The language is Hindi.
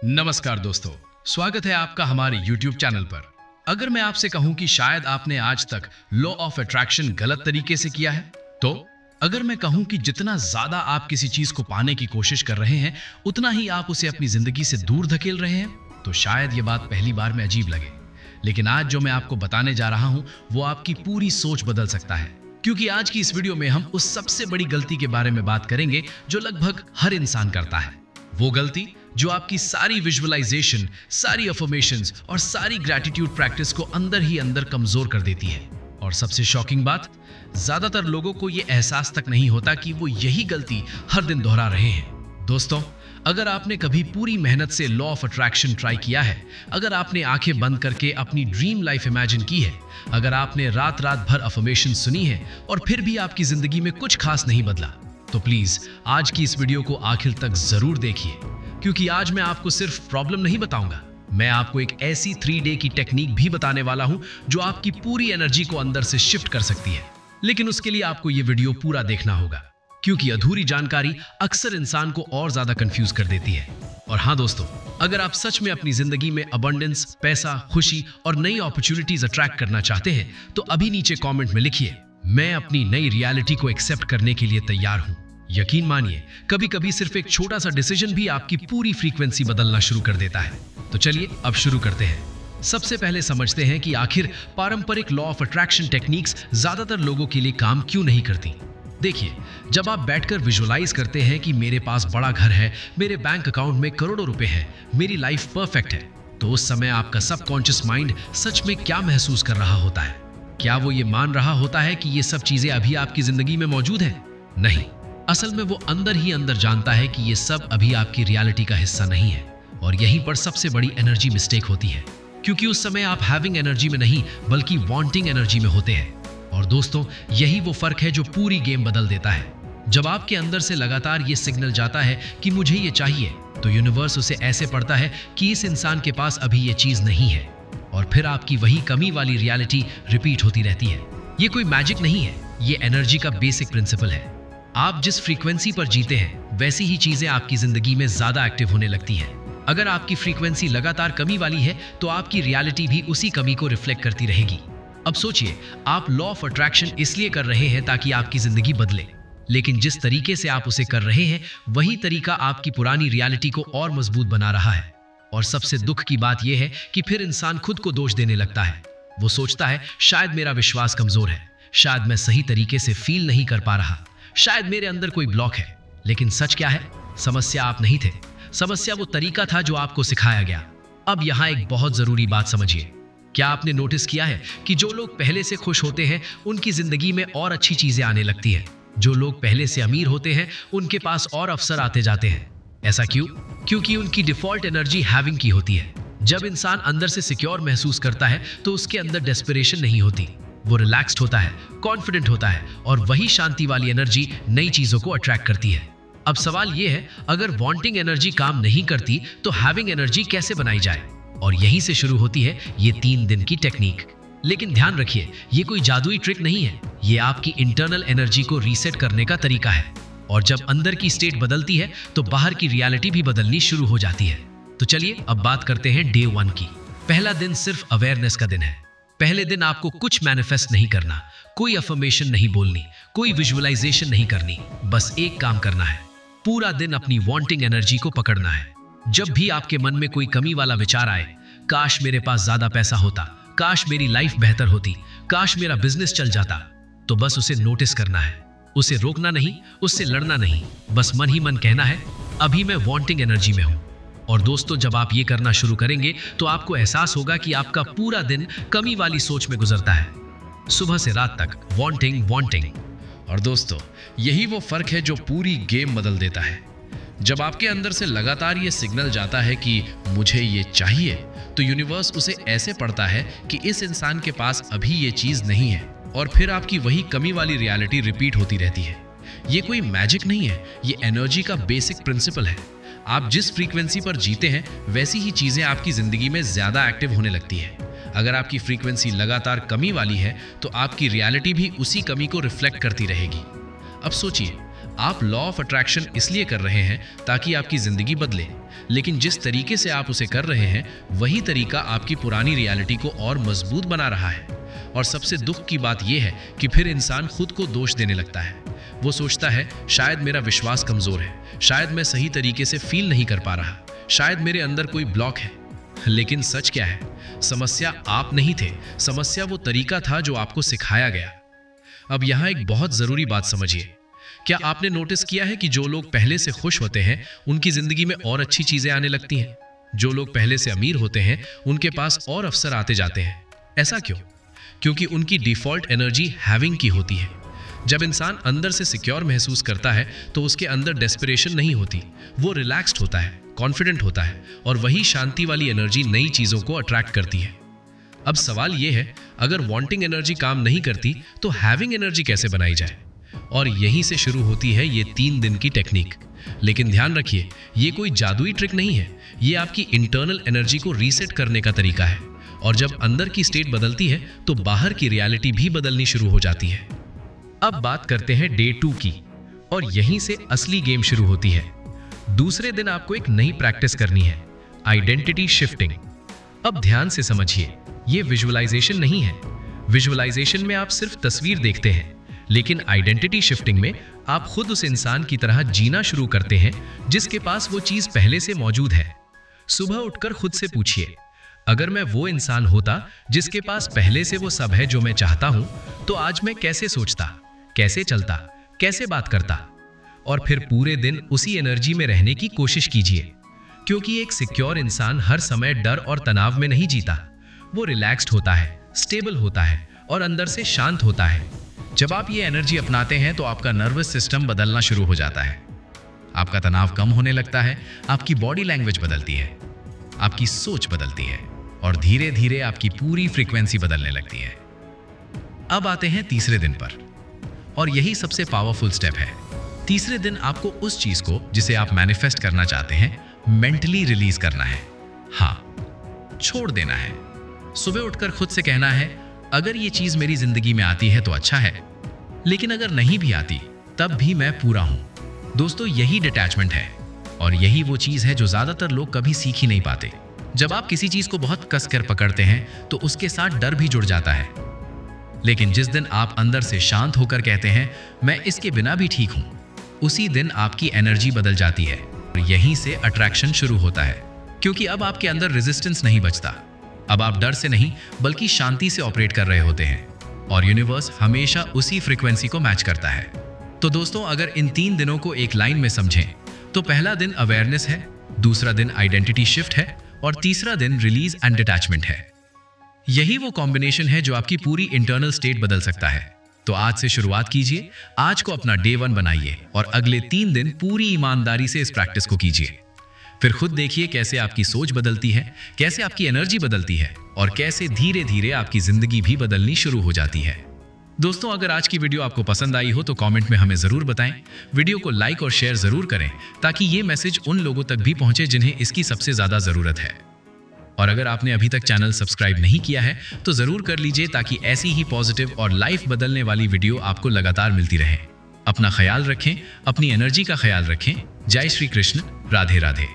नमस्कार दोस्तों, स्वागत है आपका हमारे YouTube चैनल पर। अगर मैं आपसे कहूं कि शायद आपने आज तक लॉ ऑफ अट्रैक्शन गलत तरीके से किया है, तो अगर मैं कहूं कि जितना ज्यादा आप किसी चीज को पाने की कोशिश कर रहे हैं, उतना ही आप उसे अपनी जिंदगी से दूर धकेल रहे हैं, तो शायद ये बात पहली बार में अजीब लगे। लेकिन आज जो मैं आपको बताने जा रहा हूं, वो आपकी पूरी सोच बदल सकता है। क्योंकि आज की इस वीडियो में हम उस सबसे बड़ी गलती के बारे में बात करेंगे जो लगभग हर इंसान करता है। वो गलती जो आपकी सारी विजुअलाइजेशन, सारी अफर्मेशंस और सारी ग्रैटिट्यूड प्रैक्टिस को अंदर ही अंदर कमजोर कर देती है। और सबसे शॉकिंग बात, ज्यादातर लोगों को यह एहसास तक नहीं होता कि वो यही गलती हर दिन दोहरा रहे हैं। दोस्तों, अगर आपने कभी पूरी मेहनत से लॉ ऑफ अट्रैक्शन ट्राई किया है, अगर आपने आंखें बंद करके अपनी ड्रीम लाइफ इमेजिन की है, अगर आपने रात रात भर अफर्मेशन सुनी है और फिर भी आपकी जिंदगी में कुछ खास नहीं बदला, तो प्लीज आज की इस वीडियो को आखिर तक जरूर देखिए। क्योंकि आज मैं आपको सिर्फ प्रॉब्लम नहीं बताऊंगा, मैं आपको एक ऐसी 3 डे की टेक्निक भी बताने वाला हूं जो आपकी पूरी एनर्जी को अंदर से शिफ्ट कर सकती है। लेकिन उसके लिए आपको यह वीडियो पूरा देखना होगा, क्योंकि अधूरी जानकारी अक्सर इंसान को और ज्यादा कंफ्यूज कर देती है। और हाँ दोस्तों, अगर आप सच में अपनी जिंदगी में अबंडेंस, पैसा, खुशी और नई अपॉर्चुनिटीज अट्रैक्ट करना चाहते हैं, तो अभी नीचे कमेंट में लिखिए, मैं अपनी नई रियलिटी को एक्सेप्ट करने के लिए तैयार हूं। यकीन मानिए, कभी कभी सिर्फ एक छोटा सा डिसीजन भी आपकी पूरी फ्रीक्वेंसी बदलना शुरू कर देता है। तो चलिए अब शुरू करते हैं। सबसे पहले समझते हैं कि आखिर पारंपरिक लॉ ऑफ अट्रैक्शन टेक्निक्स ज्यादातर लोगों के लिए काम क्यों नहीं करती। देखिए, जब आप बैठकर विजुअलाइज करते हैं कि मेरे पास बड़ा घर है, मेरे बैंक अकाउंट में करोड़ों रुपए हैं, मेरी लाइफ परफेक्ट है, तो उस समय आपका सबकॉन्शियस माइंड सच में क्या महसूस कर रहा होता है? क्या वो ये मान रहा होता है कि ये सब चीजें अभी आपकी जिंदगी में मौजूद हैं? नहीं, असल में वो अंदर ही अंदर जानता है कि ये सब अभी आपकी रियलिटी का हिस्सा नहीं है। और यहीं पर सबसे बड़ी एनर्जी मिस्टेक होती है, क्योंकि उस समय आप हैविंग एनर्जी में नहीं बल्कि वांटिंग एनर्जी में होते हैं। और दोस्तों, यही वो फर्क है जो पूरी गेम बदल देता है। जब आपके अंदर से लगातार ये सिग्नल जाता है कि मुझे ये चाहिए, तो यूनिवर्स उसे ऐसे पढ़ता है कि इस इंसान के पास अभी ये चीज नहीं है, और फिर आपकी वही कमी वाली रियलिटी रिपीट होती रहती है। ये कोई मैजिक नहीं है, ये एनर्जी का बेसिक प्रिंसिपल है। आप जिस फ्रीक्वेंसी पर जीते हैं, वैसी ही चीजें आपकी जिंदगी में ज्यादा एक्टिव होने लगती हैं। अगर आपकी फ्रीक्वेंसी लगातार कमी वाली है, तो आपकी रियलिटी भी उसी कमी को रिफ्लेक्ट करती रहेगी। अब सोचिए, आप लॉ ऑफ अट्रैक्शन इसलिए कर रहे हैं ताकि आपकी जिंदगी बदले, लेकिन जिस तरीके से आप उसे कर रहे हैं, वही तरीका आपकी पुरानी रियलिटी को और मजबूत बना रहा है। और सबसे दुख की बात यह है कि फिर इंसान खुद को दोष देने लगता है। वो सोचता है, शायद मेरा विश्वास कमजोर है, शायद मैं सही तरीके से फील नहीं कर पा रहा, शायद मेरे अंदर कोई ब्लॉक है। लेकिन सच क्या है? समस्या आप नहीं थे, समस्या वो तरीका था जो आपको सिखाया गया। अब यहाँ एक बहुत जरूरी बात समझिए। क्या आपने नोटिस किया है कि जो लोग पहले से खुश होते हैं, उनकी जिंदगी में और अच्छी चीजें आने लगती हैं? जो लोग पहले से अमीर होते हैं, उनके पास और अवसर आते जाते हैं। ऐसा क्यों? क्योंकि उनकी डिफॉल्ट एनर्जी हैविंग की होती है। जब इंसान अंदर से सिक्योर महसूस करता है, तो उसके अंदर डेस्परेशन नहीं होती। वो रिलैक्स्ड होता है, कॉन्फिडेंट होता है, और वही शांति वाली एनर्जी नई चीजों को अट्रैक्ट करती है। अब सवाल ये है, अगर वांटिंग एनर्जी काम नहीं करती, तो हैविंग एनर्जी कैसे बनाई जाए? और यहीं से शुरू होती है ये 3 दिन की टेक्निक। लेकिन ध्यान रखिए, ये कोई जादुई ट्रिक नहीं है, ये आपकी इंटरनल एनर्जी को रीसेट करने का तरीका है। और जब अंदर की स्टेट बदलती है, तो बाहर की रियलिटी भी बदलनी शुरू हो जाती है। तो चलिए अब बात करते हैं डे 1 की। पहला दिन सिर्फ अवेयरनेस का दिन है। पहले दिन आपको कुछ मैनिफेस्ट नहीं करना, कोई अफर्मेशन नहीं बोलनी, कोई विजुअलाइजेशन नहीं करनी, बस एक काम करना है, पूरा दिन अपनी वांटिंग एनर्जी को पकड़ना है। जब भी आपके मन में कोई कमी वाला विचार आए, काश मेरे पास ज्यादा पैसा होता, काश मेरी लाइफ बेहतर होती, काश मेरा बिजनेस चल जाता, तो बस उसे नोटिस करना है। उसे रोकना नहीं, उससे लड़ना नहीं, बस मन ही मन कहना है, अभी मैं वांटिंग एनर्जी में हूं। और दोस्तों, जब आप ये करना शुरू करेंगे, तो आपको एहसास होगा कि आपका पूरा दिन कमी वाली सोच में गुजरता है, सुबह से रात तक वांटिंग वांटिंग। और दोस्तों, यही वो फर्क है जो पूरी गेम बदल देता है। जब आपके अंदर से लगातार ये सिग्नल जाता है कि मुझे ये चाहिए, तो यूनिवर्स उसे ऐसे पढ़ता है कि इस इंसान के पास अभी ये चीज नहीं है, और फिर आपकी वही कमी वाली रियलिटी रिपीट होती रहती है। ये कोई मैजिक नहीं है, ये एनर्जी का बेसिक प्रिंसिपल है। आप जिस फ्रीक्वेंसी पर जीते हैं, वैसी ही चीजें आपकी जिंदगी में ज्यादा एक्टिव होने लगती है। अगर आपकी फ्रीक्वेंसी लगातार कमी वाली है, तो आपकी रियलिटी भी उसी कमी को रिफ्लेक्ट करती रहेगी। अब सोचिए, आप लॉ ऑफ अट्रैक्शन इसलिए कर रहे हैं ताकि आपकी जिंदगी बदले, लेकिन जिस तरीके से आप उसे कर रहे हैं वही तरीका आपकी पुरानी रियलिटी को और मजबूत बना रहा है। और सबसे दुख की बात यह है कि फिर इंसान खुद को दोष देने लगता है। वो सोचता है शायद मेरा विश्वास कमजोर है, शायद मैं सही तरीके से फील नहीं कर पा रहा, शायद मेरे अंदर कोई ब्लॉक है। लेकिन सच क्या है? समस्या आप नहीं थे, समस्या वो तरीका था जो आपको सिखाया गया। अब यहाँ एक बहुत जरूरी बात समझिए। क्या आपने नोटिस किया है कि जो लोग पहले से खुश होते हैं उनकी जिंदगी में और अच्छी चीजें आने लगती हैं? जो लोग पहले से अमीर होते हैं उनके पास और अवसर आते जाते हैं। ऐसा क्यों? क्योंकि उनकी डिफॉल्ट एनर्जी हैविंग की होती है। जब इंसान अंदर से सिक्योर महसूस करता है तो उसके अंदर डेस्परेशन नहीं होती, वो रिलैक्स्ड होता है, कॉन्फिडेंट होता है, और वही शांति वाली एनर्जी नई चीजों को अट्रैक्ट करती है। अब सवाल यह है, अगर वांटिंग एनर्जी काम नहीं करती तो हैविंग एनर्जी कैसे बनाई जाए? और यहीं से शुरू होती है ये 3 दिन की टेक्निक। लेकिन ध्यान रखिए, ये कोई जादुई ट्रिक नहीं है, ये आपकी इंटरनल एनर्जी को रीसेट करने का तरीका है। और जब अंदर की स्टेट बदलती है तो बाहर की रियलिटी भी बदलनी शुरू हो जाती है। अब बात करते हैं डे 2 की, और यहीं से असली गेम शुरू होती है। दूसरे दिन आपको एक नई प्रैक्टिस करनी है, आइडेंटिटी शिफ्टिंग। अब ध्यान से समझिए, ये विजुअलाइजेशन नहीं है। विजुअलाइजेशन में आप सिर्फ तस्वीर देखते हैं, लेकिन आइडेंटिटी शिफ्टिंग में आप खुद उस इंसान की तरह जीना शुरू करते हैं जिसके पास वो चीज पहले से मौजूद है। सुबह उठकर खुद से पूछिए, अगर मैं वो इंसान होता जिसके पास पहले से वो सब है जो मैं चाहता हूं, तो आज मैं कैसे सोचता, कैसे चलता, कैसे बात करता? और फिर पूरे दिन उसी एनर्जी में रहने की कोशिश कीजिए, क्योंकि एक सिक्योर इंसान हर समय डर और तनाव में नहीं जीता। वो रिलैक्स्ड होता है, स्टेबल होता है और अंदर से शांत होता है। जब आप ये एनर्जी अपनाते हैं तो आपका नर्वस सिस्टम बदलना शुरू हो जाता है, आपका तनाव कम होने लगता है, आपकी बॉडी लैंग्वेज बदलती है, आपकी सोच बदलती है, और धीरे धीरे आपकी पूरी फ्रीक्वेंसी बदलने लगती है। अब आते हैं तीसरे दिन पर, और यही सबसे पावरफुल स्टेप है। तीसरे दिन आपको उस चीज को जिसे आप मैनिफेस्ट करना चाहते हैं मेंटली रिलीज करना है। हाँ, छोड़ देना है। सुबह उठकर खुद से कहना है, अगर ये चीज मेरी जिंदगी में आती है तो अच्छा है, लेकिन अगर नहीं भी आती तब भी मैं पूरा हूं। दोस्तों, यही डिटैचमेंट है, और यही वो चीज है जो ज्यादातर लोग कभी सीख ही नहीं पाते। जब आप किसी चीज को बहुत कस कर पकड़ते हैं तो उसके साथ डर भी जुड़ जाता है, लेकिन जिस दिन आप अंदर से शांत होकर कहते हैं मैं इसके बिना भी ठीक हूं, उसी दिन आपकी एनर्जी बदल जाती है। और यहीं से अट्रैक्शन शुरू होता है, क्योंकि अब आपके अंदर रेजिस्टेंस नहीं बचता। अब आप डर से नहीं बल्कि शांति से ऑपरेट कर रहे होते हैं, और यूनिवर्स हमेशा उसी फ्रीक्वेंसी को मैच करता है। तो दोस्तों, अगर इन 3 दिनों को एक लाइन में समझें तो पहला दिन अवेयरनेस है, दूसरा दिन आइडेंटिटी शिफ्ट है, और तीसरा दिन रिलीज एंड डिटैचमेंट है। यही वो कॉम्बिनेशन है जो आपकी पूरी इंटरनल स्टेट बदल सकता है। तो आज से शुरुआत कीजिए, आज को अपना डे 1 बनाइए, और अगले 3 दिन पूरी ईमानदारी से इस प्रैक्टिस को कीजिए। फिर खुद देखिए कैसे आपकी सोच बदलती है, कैसे आपकी एनर्जी बदलती है, और कैसे धीरे धीरे आपकी जिंदगी भी बदलनी शुरू हो जाती है। दोस्तों, अगर आज की वीडियो आपको पसंद आई हो तो कमेंट में हमें जरूर बताएं। वीडियो को लाइक और शेयर जरूर करें ताकि ये मैसेज उन लोगों तक भी पहुंचे जिन्हें इसकी सबसे ज्यादा जरूरत है। और अगर आपने अभी तक चैनल सब्सक्राइब नहीं किया है तो जरूर कर लीजिए, ताकि ऐसी ही पॉजिटिव और लाइफ बदलने वाली वीडियो आपको लगातार मिलती रहे। अपना ख्याल रखें, अपनी एनर्जी का ख्याल रखें। जय श्री कृष्ण, राधे राधे।